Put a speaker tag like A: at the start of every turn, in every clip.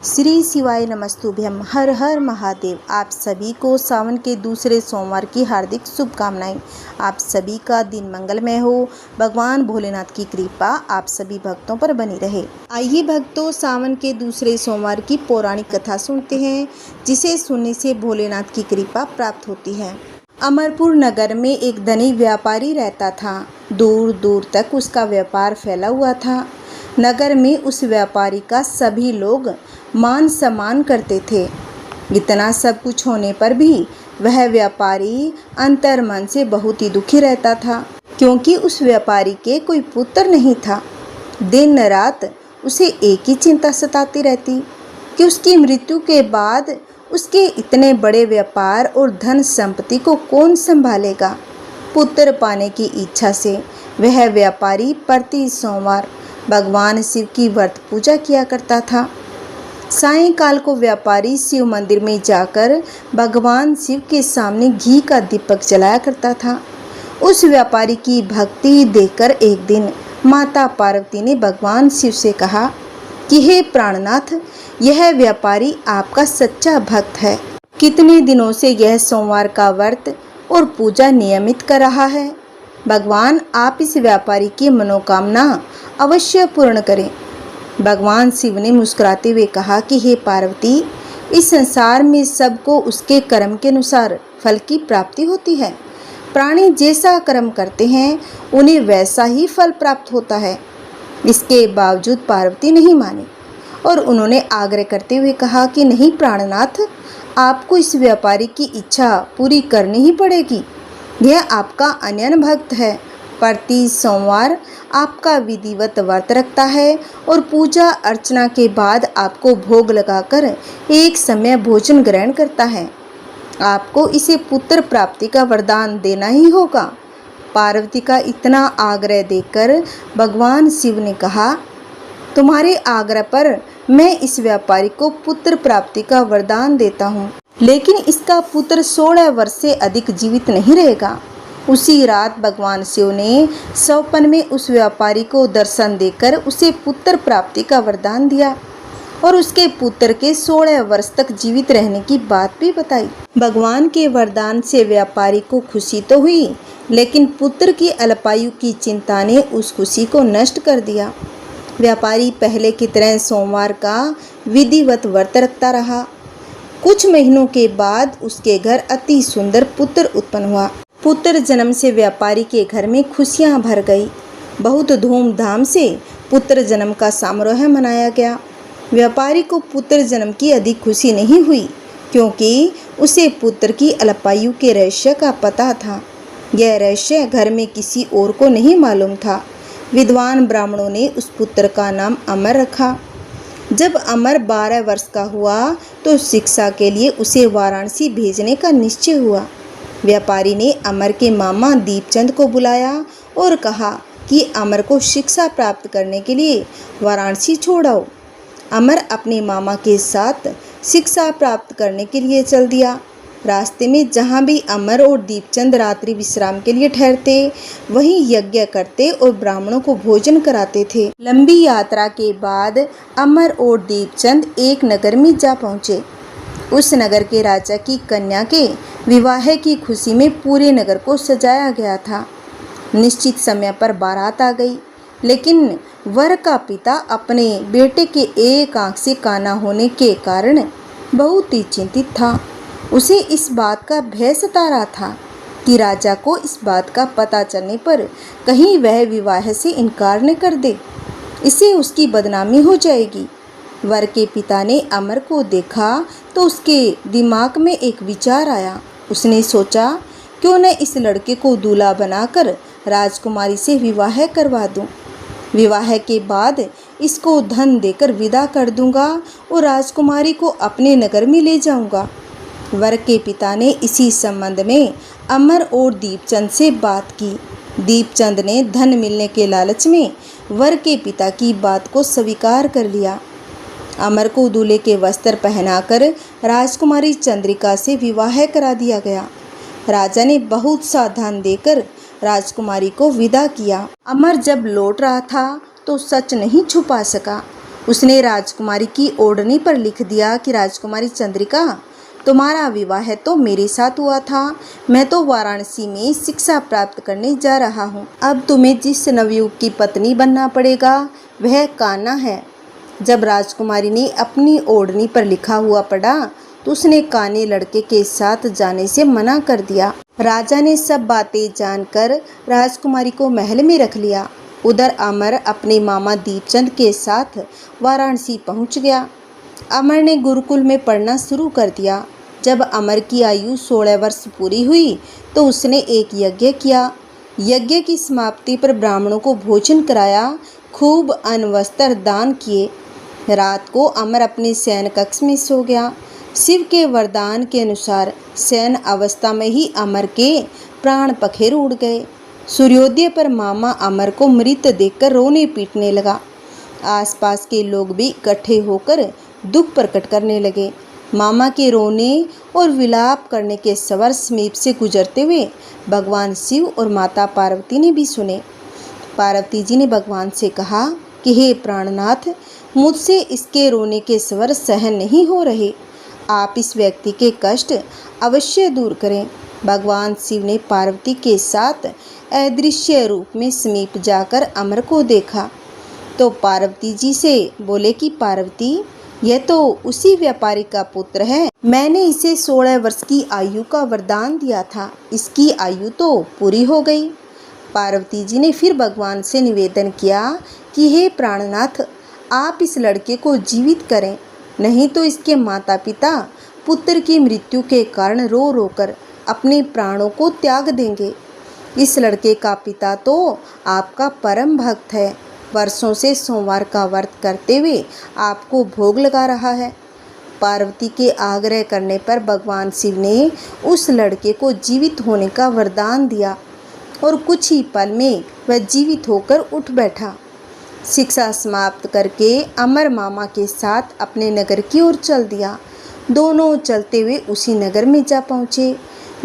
A: श्री शिवाय नमस्तुभ्यम। हर हर महादेव। आप सभी को सावन के दूसरे सोमवार की हार्दिक शुभकामनाएं। आप सभी का दिन मंगलमय हो। भगवान भोलेनाथ की कृपा आप सभी भक्तों पर बनी रहे। आइए भक्तों, सावन के दूसरे सोमवार की पौराणिक कथा सुनते हैं, जिसे सुनने से भोलेनाथ की कृपा प्राप्त होती है। अमरपुर नगर में एक धनी व्यापारी रहता था। दूर दूर तक उसका व्यापार फैला हुआ था। नगर में उस व्यापारी का सभी लोग मान सम्मान करते थे। इतना सब कुछ होने पर भी वह व्यापारी अंतर्मन से बहुत ही दुखी रहता था, क्योंकि उस व्यापारी के कोई पुत्र नहीं था। दिन रात उसे एक ही चिंता सताती रहती कि उसकी मृत्यु के बाद उसके इतने बड़े व्यापार और धन संपत्ति को कौन संभालेगा। पुत्र पाने की इच्छा से वह व्यापारी प्रति सोमवार भगवान शिव की व्रत पूजा किया करता था। सायंकाल को व्यापारी शिव मंदिर में जाकर भगवान शिव के सामने घी का दीपक जलाया करता था। उस व्यापारी की भक्ति देखकर एक दिन माता पार्वती ने भगवान शिव से कहा कि हे प्राणनाथ, यह व्यापारी आपका सच्चा भक्त है। कितने दिनों से यह सोमवार का व्रत और पूजा नियमित कर रहा है। भगवान आप इस व्यापारी की मनोकामना अवश्य पूर्ण करें। भगवान शिव ने मुस्कुराते हुए कहा कि हे पार्वती, इस संसार में सबको उसके कर्म के अनुसार फल की प्राप्ति होती है। प्राणी जैसा कर्म करते हैं उन्हें वैसा ही फल प्राप्त होता है। इसके बावजूद पार्वती नहीं मानी और उन्होंने आग्रह करते हुए कहा कि नहीं प्राणनाथ, आपको इस व्यापारी की इच्छा पूरी करनी ही पड़ेगी। यह आपका अनन्य भक्त है। प्रति सोमवार आपका विधिवत व्रत रखता है और पूजा अर्चना के बाद आपको भोग लगाकर एक समय भोजन ग्रहण करता है। आपको इसे पुत्र प्राप्ति का वरदान देना ही होगा। पार्वती का इतना आग्रह देखकर भगवान शिव ने कहा, तुम्हारे आग्रह पर मैं इस व्यापारी को पुत्र प्राप्ति का वरदान देता हूँ, लेकिन इसका पुत्र 16 वर्ष से अधिक जीवित नहीं रहेगा। उसी रात भगवान शिव ने स्वप्न में उस व्यापारी को दर्शन देकर उसे पुत्र प्राप्ति का वरदान दिया और उसके पुत्र के 16 वर्ष तक जीवित रहने की बात भी बताई। भगवान के वरदान से व्यापारी को खुशी तो हुई, लेकिन पुत्र की अल्पायु की चिंता ने उस खुशी को नष्ट कर दिया। व्यापारी पहले की तरह सोमवार का विधिवत व्रत रखता रहा। कुछ महीनों के बाद उसके घर अति सुंदर पुत्र उत्पन्न हुआ। पुत्र जन्म से व्यापारी के घर में खुशियां भर गई। बहुत धूमधाम से पुत्र जन्म का समारोह मनाया गया। व्यापारी को पुत्र जन्म की अधिक खुशी नहीं हुई, क्योंकि उसे पुत्र की अल्पायु के रहस्य का पता था। यह रहस्य घर में किसी और को नहीं मालूम था। विद्वान ब्राह्मणों ने उस पुत्र का नाम अमर रखा। जब अमर 12 वर्ष का हुआ तो शिक्षा के लिए उसे वाराणसी भेजने का निश्चय हुआ। व्यापारी ने अमर के मामा दीपचंद को बुलाया और कहा कि अमर को शिक्षा प्राप्त करने के लिए वाराणसी छोड़ाओ। अमर अपने मामा के साथ शिक्षा प्राप्त करने के लिए चल दिया। रास्ते में जहाँ भी अमर और दीपचंद रात्रि विश्राम के लिए ठहरते, वहीं यज्ञ करते और ब्राह्मणों को भोजन कराते थे। लंबी यात्रा के बाद अमर और दीपचंद एक नगर में जा पहुँचे। उस नगर के राजा की कन्या के विवाह की खुशी में पूरे नगर को सजाया गया था। निश्चित समय पर बारात आ गई, लेकिन वर का पिता अपने बेटे के एक आंख से काना होने के कारण बहुत ही चिंतित था। उसे इस बात का भय सता रहा था कि राजा को इस बात का पता चलने पर कहीं वह विवाह से इनकार न कर दे, इससे उसकी बदनामी हो जाएगी। वर के पिता ने अमर को देखा तो उसके दिमाग में एक विचार आया। उसने सोचा, क्यों न इस लड़के को दूल्हा बनाकर राजकुमारी से विवाह करवा दूं। विवाह के बाद इसको धन देकर विदा कर दूंगा और राजकुमारी को अपने नगर में ले जाऊंगा। वर के पिता ने इसी संबंध में अमर और दीपचंद से बात की। दीपचंद ने धन मिलने के लालच में वर के पिता की बात को स्वीकार कर लिया। अमर को दूल्हे के वस्त्र पहनाकर राजकुमारी चंद्रिका से विवाह करा दिया गया। राजा ने बहुत सा धन देकर राजकुमारी को विदा किया। अमर जब लौट रहा था तो सच नहीं छुपा सका। उसने राजकुमारी की ओढ़नी पर लिख दिया कि राजकुमारी चंद्रिका, तुम्हारा विवाह तो मेरे साथ हुआ था। मैं तो वाराणसी में शिक्षा प्राप्त करने जा रहा हूँ। अब तुम्हें जिस नवयुवक की पत्नी बनना पड़ेगा वह कान्हा है। जब राजकुमारी ने अपनी ओढ़नी पर लिखा हुआ पढ़ा तो उसने काने लड़के के साथ जाने से मना कर दिया। राजा ने सब बातें जानकर राजकुमारी को महल में रख लिया। उधर अमर अपने मामा दीपचंद के साथ वाराणसी पहुंच गया। अमर ने गुरुकुल में पढ़ना शुरू कर दिया। जब अमर की आयु 16 वर्ष पूरी हुई तो उसने एक यज्ञ किया। यज्ञ की समाप्ति पर ब्राह्मणों को भोजन कराया, खूब अन्न वस्त्र दान किए। रात को अमर अपने शयन कक्ष में सो गया। शिव के वरदान के अनुसार शयन अवस्था में ही अमर के प्राण पखेर उड़ गए। सूर्योदय पर मामा अमर को मृत देखकर रोने पीटने लगा। आसपास के लोग भी इकट्ठे होकर दुख प्रकट करने लगे। मामा के रोने और विलाप करने के स्वर समीप से गुजरते हुए भगवान शिव और माता पार्वती ने भी सुने। पार्वती जी ने भगवान से कहा कि हे प्राणनाथ, मुझसे इसके रोने के स्वर सहन नहीं हो रहे। आप इस व्यक्ति के कष्ट अवश्य दूर करें। भगवान शिव ने पार्वती के साथ अदृश्य रूप में समीप जाकर अमर को देखा तो पार्वती जी से बोले कि पार्वती, यह तो उसी व्यापारी का पुत्र है। मैंने इसे 16 वर्ष की आयु का वरदान दिया था। इसकी आयु तो पूरी हो गई। पार्वती जी ने फिर भगवान से निवेदन किया कि हे प्राणनाथ, आप इस लड़के को जीवित करें, नहीं तो इसके माता पिता पुत्र की मृत्यु के कारण रो रो कर अपने प्राणों को त्याग देंगे। इस लड़के का पिता तो आपका परम भक्त है, वर्षों से सोमवार का व्रत करते हुए आपको भोग लगा रहा है। पार्वती के आग्रह करने पर भगवान शिव ने उस लड़के को जीवित होने का वरदान दिया और कुछ ही पल में वह जीवित होकर उठ बैठा। शिक्षा समाप्त करके अमर मामा के साथ अपने नगर की ओर चल दिया। दोनों चलते हुए उसी नगर में जा पहुँचे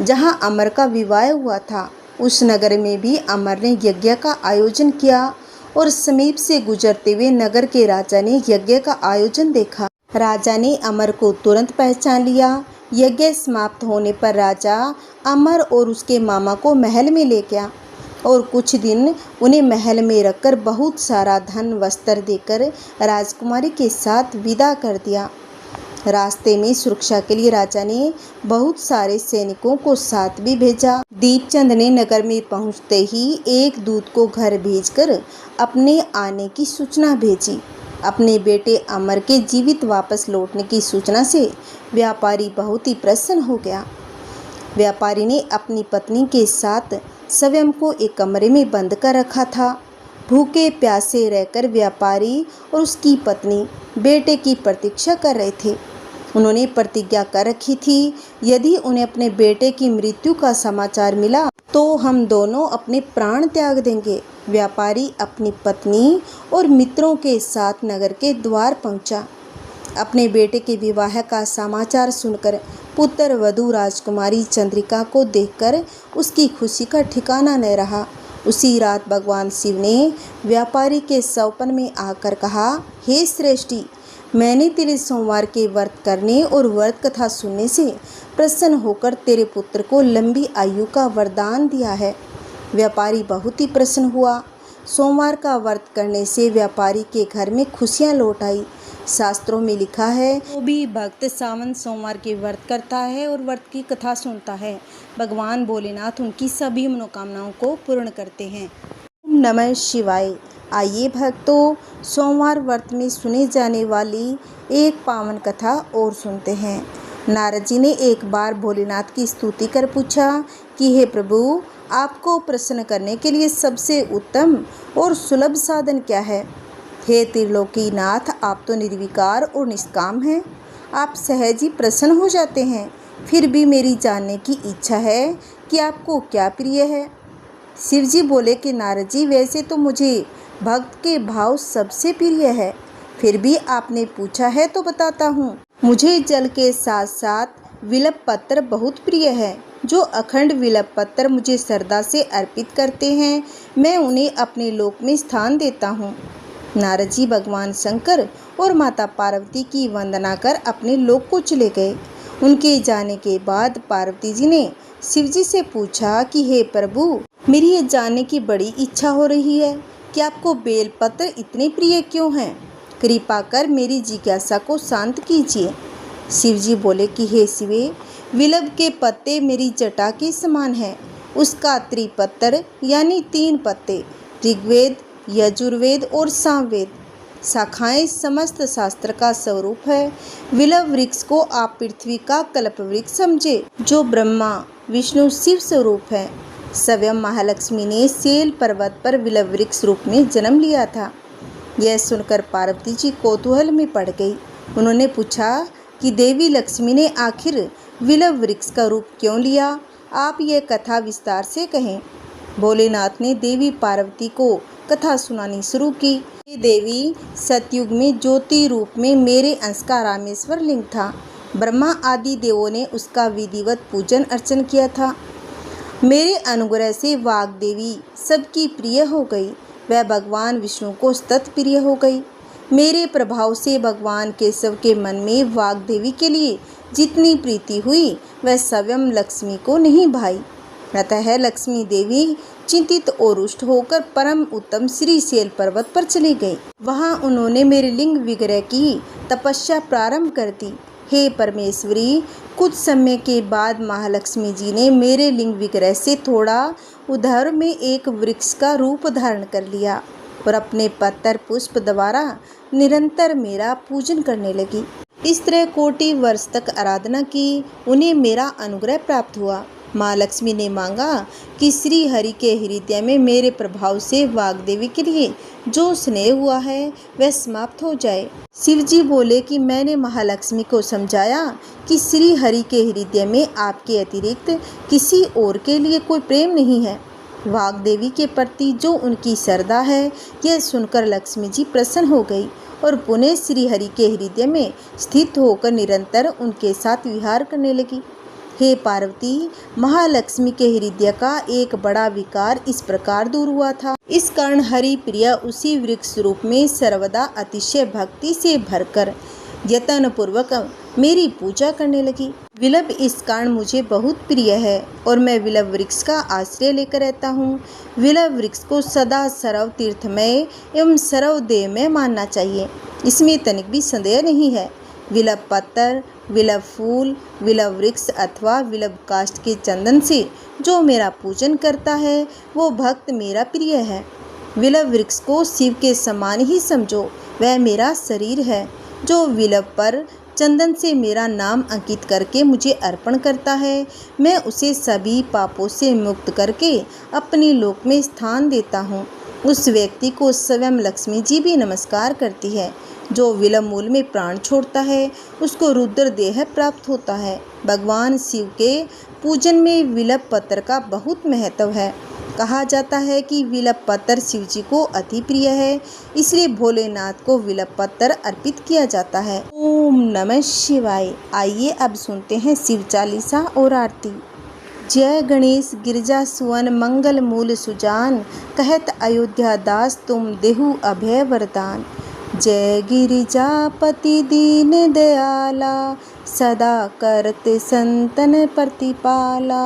A: जहाँ अमर का विवाह हुआ था। उस नगर में भी अमर ने यज्ञ का आयोजन किया और समीप से गुजरते हुए नगर के राजा ने यज्ञ का आयोजन देखा। राजा ने अमर को तुरंत पहचान लिया। यज्ञ समाप्त होने पर राजा अमर और उसके मामा को महल में ले गया और कुछ दिन उन्हें महल में रखकर बहुत सारा धन वस्त्र देकर राजकुमारी के साथ विदा कर दिया। रास्ते में सुरक्षा के लिए राजा ने बहुत सारे सैनिकों को साथ भी भेजा। दीपचंद ने नगर में पहुंचते ही एक दूत को घर भेजकर अपने आने की सूचना भेजी। अपने बेटे अमर के जीवित वापस लौटने की सूचना से व्यापारी बहुत ही प्रसन्न हो गया। व्यापारी ने अपनी पत्नी के साथ स्वयं को एक कमरे में बंद कर रखा था। भूखे प्यासे रहकर व्यापारी और उसकी पत्नी बेटे की प्रतीक्षा कर रहे थे। उन्होंने प्रतिज्ञा कर रखी थी, यदि उन्हें अपने बेटे की मृत्यु का समाचार मिला तो हम दोनों अपने प्राण त्याग देंगे। व्यापारी अपनी पत्नी और मित्रों के साथ नगर के द्वार पहुंचा। अपने बेटे के विवाह का समाचार सुनकर पुत्र वधू राजकुमारी चंद्रिका को देखकर उसकी खुशी का ठिकाना न रहा। उसी रात भगवान शिव ने व्यापारी के स्वप्न में आकर कहा, हे श्रेष्ठी, मैंने तेरे सोमवार के व्रत करने और व्रत कथा सुनने से प्रसन्न होकर तेरे पुत्र को लंबी आयु का वरदान दिया है। व्यापारी बहुत ही प्रसन्न हुआ। सोमवार का व्रत करने से व्यापारी के घर में खुशियां लौट आई। शास्त्रों में लिखा है, वो भी भक्त सावन सोमवार के व्रत करता है और व्रत की कथा सुनता है, भगवान भोलेनाथ उनकी सभी मनोकामनाओं को पूर्ण करते हैं। ओम नमः शिवाय। आइए भक्तों, सोमवार व्रत में सुनी जाने वाली एक पावन कथा और सुनते हैं। नारद जी ने एक बार भोलेनाथ की स्तुति कर पूछा कि हे प्रभु, आपको प्रसन्न करने के लिए सबसे उत्तम और सुलभ साधन क्या है? हे त्रिलोकीनाथ, आप तो निर्विकार और निष्काम हैं। आप सहज ही प्रसन्न हो जाते हैं। फिर भी मेरी जानने की इच्छा है कि आपको क्या प्रिय है। शिव जी बोले कि नारद जी, वैसे तो मुझे भक्त के भाव सबसे प्रिय है, फिर भी आपने पूछा है तो बताता हूँ। मुझे जल के साथ साथ विलप पत्र बहुत प्रिय है। जो अखंड विलप पत्र मुझे श्रद्धा से अर्पित करते हैं, मैं उन्हें अपने लोक में स्थान देता हूँ। नारद जी भगवान शंकर और माता पार्वती की वंदना कर अपने लोक को चले गए। उनके जाने के बाद पार्वती जी ने शिव जी से पूछा कि हे प्रभु, मेरी ये जानने की बड़ी इच्छा हो रही है कि आपको बेलपत्र इतने प्रिय क्यों हैं। कृपा कर मेरी जिज्ञासा को शांत कीजिए। शिव जी बोले कि हे शिवे, विलव के पत्ते मेरी जटा के समान हैं। उसका त्रिपत्र यानी 3 पत्ते, ऋग्वेद, यजुर्वेद और सामवेद शाखाएं समस्त शास्त्र का स्वरूप है। विलव वृक्ष को आप पृथ्वी का कल्प वृक्ष समझे, जो ब्रह्मा विष्णु शिव स्वरूप है। स्वयं महालक्ष्मी ने शैल पर्वत पर विलव वृक्ष रूप में जन्म लिया था। यह सुनकर पार्वती जी कौतूहल में पड़ गई। उन्होंने पूछा कि देवी लक्ष्मी ने आखिर विलव वृक्ष का रूप क्यों लिया, आप यह कथा विस्तार से कहें। भोलेनाथ ने देवी पार्वती को कथा सुनानी शुरू की। ये देवी, सतयुग में ज्योति रूप में मेरे अंश का रामेश्वर लिंग था। ब्रह्मा आदि देवों ने उसका विधिवत पूजन अर्चन किया था। मेरे अनुग्रह से वाग देवी सबकी प्रिय हो गई। वह भगवान विष्णु को सतत प्रिय हो गई। मेरे प्रभाव से भगवान केशव के मन में वाग देवी के लिए जितनी प्रीति हुई, वह स्वयं लक्ष्मी को नहीं भाई। अतः लक्ष्मी देवी चिंतित और रुष्ट होकर परम उत्तम श्रीशैल पर्वत पर चली गई। वहां उन्होंने मेरे लिंग विग्रह की तपस्या प्रारंभ कर दी। हे परमेश्वरी, कुछ समय के बाद महालक्ष्मी जी ने मेरे लिंग विग्रह से थोड़ा उधर में एक वृक्ष का रूप धारण कर लिया और अपने पत्तर पुष्प द्वारा निरंतर मेरा पूजन करने लगी। इस तरह कोटि वर्ष तक आराधना की, उन्हें मेरा अनुग्रह प्राप्त हुआ। माँ लक्ष्मी ने मांगा कि श्री हरि के हृदय में मेरे प्रभाव से वाग्देवी के लिए जो स्नेह हुआ है वह समाप्त हो जाए। शिव जी बोले कि मैंने महालक्ष्मी को समझाया कि श्री हरि के हृदय में आपके अतिरिक्त किसी और के लिए कोई प्रेम नहीं है। वाग्देवी के प्रति जो उनकी श्रद्धा है, यह सुनकर लक्ष्मी जी प्रसन्न हो गई और पुनः श्री हरि के हृदय में स्थित होकर निरंतर उनके साथ विहार करने लगी। हे पार्वती, महालक्ष्मी के हृदय का एक बड़ा विकार इस प्रकार दूर हुआ था। इस कारण हरि प्रिया उसी वृक्ष रूप में सर्वदा अतिशय भक्ति से भरकर यत्न पूर्वक मेरी पूजा करने लगी। विलव इस कारण मुझे बहुत प्रिय है और मैं विलव वृक्ष का आश्रय लेकर रहता हूँ। विलव वृक्ष को सदा सर्व तीर्थमय एवं सर्वदेवमय मानना चाहिए, इसमें तनिक भी संदेह नहीं है। विलव पत्तर, विलव फूल, विलव वृक्ष अथवा विलव काष्ठ के चंदन से जो मेरा पूजन करता है, वो भक्त मेरा प्रिय है। विलव वृक्ष को शिव के समान ही समझो, वह मेरा शरीर है। जो विलव पर चंदन से मेरा नाम अंकित करके मुझे अर्पण करता है, मैं उसे सभी पापों से मुक्त करके अपने लोक में स्थान देता हूँ। उस व्यक्ति को स्वयं लक्ष्मी जी भी नमस्कार करती है। जो विलव मूल में प्राण छोड़ता है, उसको रुद्र देह प्राप्त होता है। भगवान शिव के पूजन में विलव पत्र का बहुत महत्व है। कहा जाता है कि विलव पत्र शिव जी को अति प्रिय है, इसलिए भोलेनाथ को विलव पत्र अर्पित किया जाता है। ओम नमः शिवाय। आइए अब सुनते हैं शिव चालीसा और आरती। जय गणेश गिरजा सुवन मंगल मूल सुजान, कहत अयोध्या दास तुम देहु अभय वरदान। जय गिरिजापति दीन दयाला, सदा करते संतन प्रतिपाला।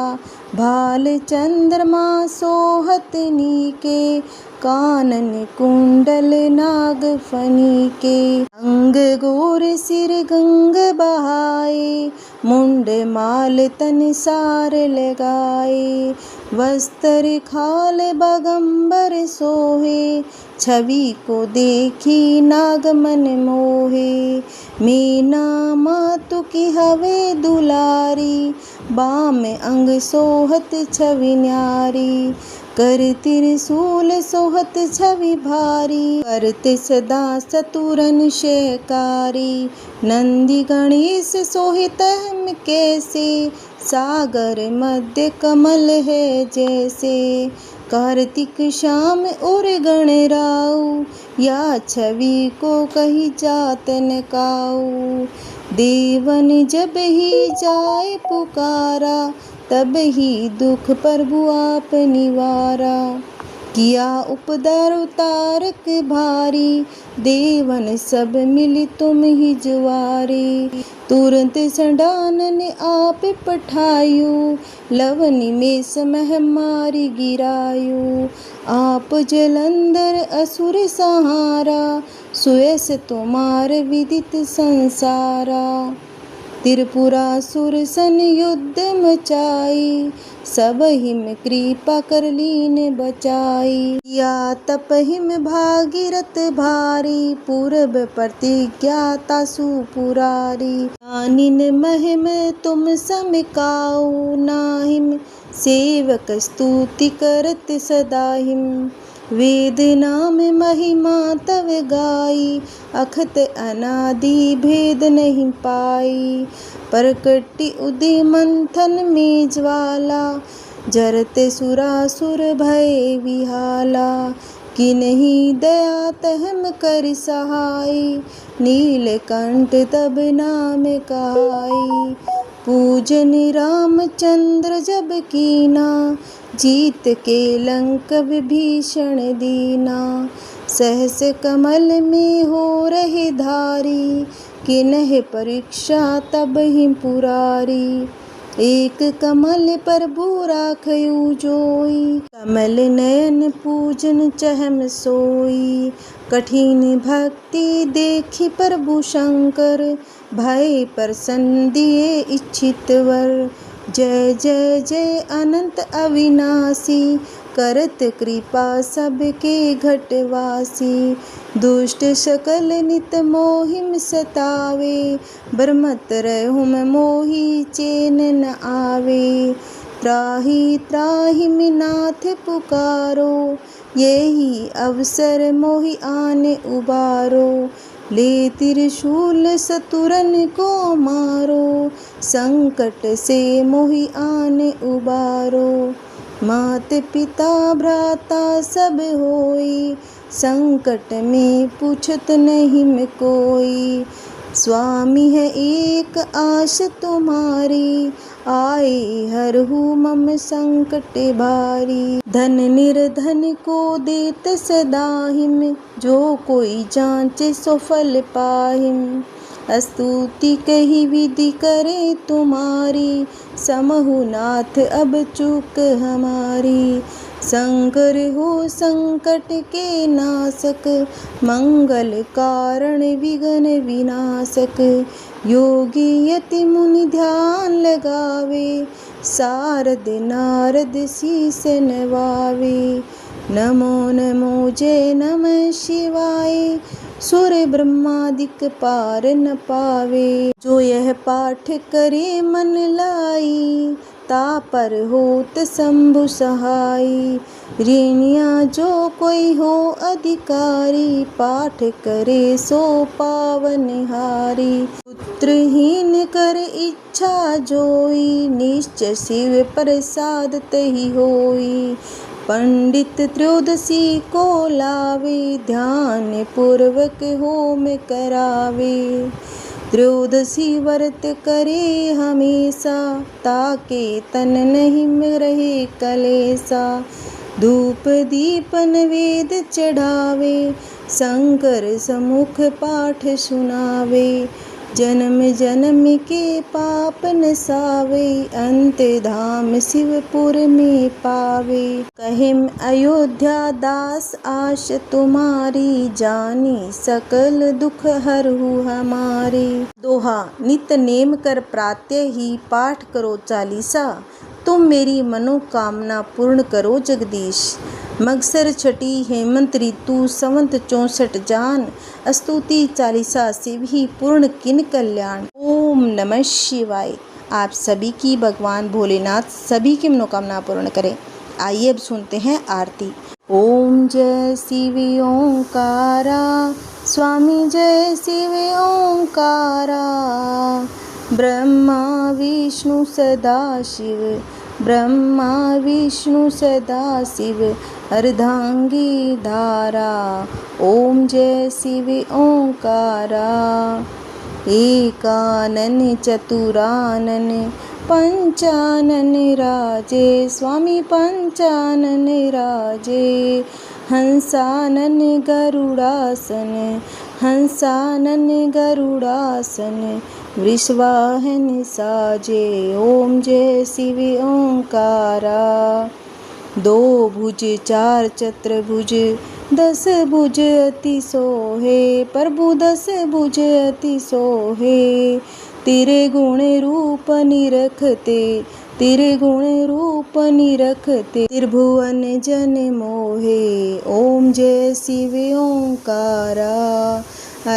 A: भाल चंद्रमा सोहत नीके, कानन कुंडल नाग फनी के। अंग गोर सिर गंग बहाए, मुंड माल तन सार लगाए। वस्त्र खाल बगंबर सोहे, छवि को देखी नाग मन मोहे। मीना मातु की हवे दुलारी, बाम अंग सोहत छवि न्यारी। कर त्रिशूल सोहत छवि भारी, करते सदा चतुरन शेकारी। नंदी गणेश सोहित हम कैसे, सागर मध्य कमल है जैसे। कार्तिक श्याम और गणराऊ, या छवि को कही जात न काऊ। देवन जब ही जाए पुकारा, तब ही दुख प्रभु आप निवारा। किया उपदर उतारक भारी, देवन सब मिली तुम ही जुआरी। तुरंत संडानन आप पठायु, लवनि में समह मारी गिरायु। आप जलंधर असुर सहारा, सुयस तुम्हार विदित संसारा। त्रिपुरासुर सन युद्ध मचाई, सब हिम कृपा कर लीन बचाई। या तप हिम भागीरथ भारी, पूरब प्रतिज्ञाता सुपुरारी। ज्ञानिन महिम तुम समकाऊ, नाहिम सेवक स्तुति करत सदाहिम। वेद नाम महिमा तव गाई, अखत अनादि भेद नहीं पाई। प्रकटि उदय मंथन में ज्वाला, जरते सुरासुर भय विहाला। किन्हीं दया तहम कर सहाय, नीलकंठ तब नाम कहाई। पूजन रामचंद्र जब कीना, जीत के लंक विभीषण दीना। सहस कमल में हो रहे धारी, किन्ह परीक्षा तब ही पुरारी। एक कमल पर राखयु जोई, कमल नयन पूजन चहम सोई। कठिन भक्ति देखी प्रभु शंकर, भय प्रसन्न दिए इच्छित वर। जय जय जय अनंत अविनाशी, करत कृपा सबके घटवासी। दुष्ट सकल नित मोहिम सतावे, ब्रह्मत रहुम मोहि चैन न आवे। त्राहि त्राहि नाथ पुकारो, यही अवसर मोहि आने उबारो। ले त्रिशूल सतुरन को मारो, संकट से मोहि आने उबारो। मात पिता भ्राता सब होई, संकट में पूछत नहीं में कोई। स्वामी है एक आस तुम्हारी, आए हरहु मम संकट भारी। धन निर्धन को देत सदाहिम, जो कोई जांचे सो फल पाहिम। स्तुति कही विधि करे तुम्हारी, समहु नाथ अब चूक हमारी। शंकर हो संकट के नाशक, मंगल कारण विघ्न विनाशक। योगी यति मुनि ध्यान लगावे, सारद नारद शीस नवावे। नमो नमो जय नमः शिवाय, सुर ब्रह्मादिक पार न पावे। जो यह पाठ करे मन लाई, ता पर होत शंभु सहाय। ऋणिया जो कोई हो अधिकारी, पाठ करे सो पावन हारी। पुत्रहीन कर इच्छा जोई, निश्चय शिव प्रसाद तहि होई। पंडित त्रयोदशी को लावे, ध्यान पूर्वक होम करावे। त्रयोदशी व्रत करे हमेशा, ताके तन नहीं में रहे कलेसा। धूप दीप नैवेद्य चढ़ावे, शंकर समुख पाठ सुनावे। जन्म जन्म के पाप नसावे, अंत धाम शिवपुर में पावे। कहिम अयोध्या दास आश तुम्हारी, जानी सकल दुख हरहु हमारी। दोहा। नित नेम कर प्रातः ही पाठ करो चालीसा, तुम मेरी मनोकामना पूर्ण करो जगदीश। मगसर छठी हेमंत ऋतु संवत 64 जान, स्तुति चालीसा से भी पूर्ण किन कल्याण। ओम नमः शिवाय। आप सभी की भगवान भोलेनाथ सभी की मनोकामना पूर्ण करें। आइए अब सुनते हैं आरती। ओम जय शिव ओंकारा, स्वामी जय शिव ओंकारा। ब्रह्मा विष्णु सदा शिव, ब्रह्मा विष्णु सदा शिव, अर्धांगी धारा। ओम जय शिव ओंकारा। एकानन चतुरानन पंचानन राजे, स्वामी पंचानन राजे। हंसानन गरुड़ासन, हंसानन गरुड़ासन, वृषवाहन साजे। ओम जय शिव ओंकारा। दो भुज चार चतुर्भुज, 10 भुज अति सोहे, प्रभु 10 भुज अति सोहे। तेरे गुण रूप निरखते, तेरे गुण रूप निरखते, त्रिभुवन जन मोहे। ओम जय शिव ओंकारा।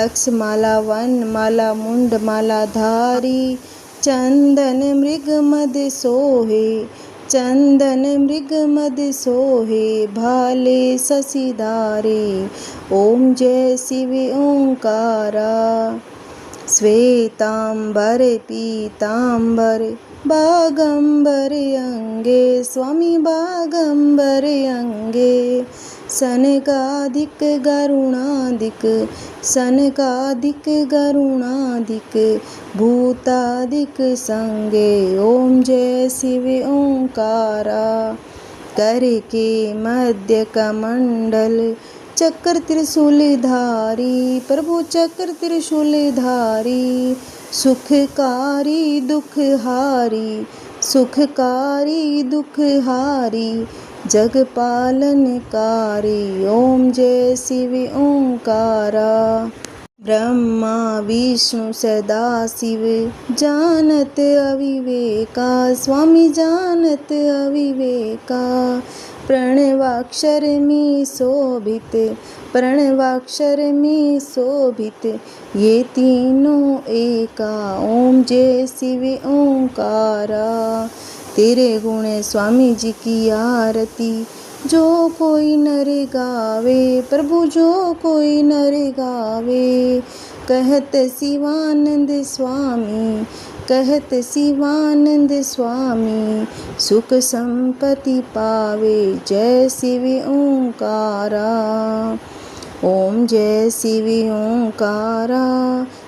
A: अक्षमाला वन माला मुंड माला धारी, चंदन मृग मद सोहे, चंदन मृग मद सोहे, भाले शशिधारे। ओम जय शिव ओंकारा। श्वेतांबर पीतांबर, बागंबर अंगे, स्वामी बागंबर अंगे। सनकादिक गरुणादिक, सनकादिक गरुणादिक, भूतादिक संगे। ओम जय शिव ओंकारा। कर के मध्य कमंडल, चक्र त्रिशूल धारी, प्रभु चक्र त्रिशूल धारी। सुखकारी दुखहारी, सुखकारी दुखहारी, जग पालनकारी। ओम जय शिव ओंकारा। ब्रह्मा विष्णु सदा शिव, जानत अविवेका, स्वामी जानत अविवेका। प्रणवाक्षर में शोभित, प्रणवाक्षर में शोभित, ये तीनों एका। ओम जय शिव ओंकारा। तेरे गुण स्वामी जी की आरती, जो कोई नर गावे, प्रभु जो कोई नर गावे। कहत शिवानंद स्वामी, कहत शिवानंद स्वामी, सुख संपत्ति पावे। जय शिव ओंकारा। ओम जय शिव ओंकारा,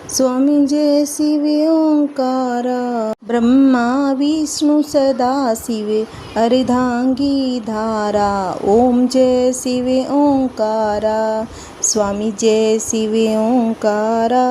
A: स्वामी जय शिव ओंकारा। ब्रह्मा विष्णु सदा शिव, अर्धांगी धारा। ओम जय शिव ओंकारा, स्वामी जय शिव ओंकारा।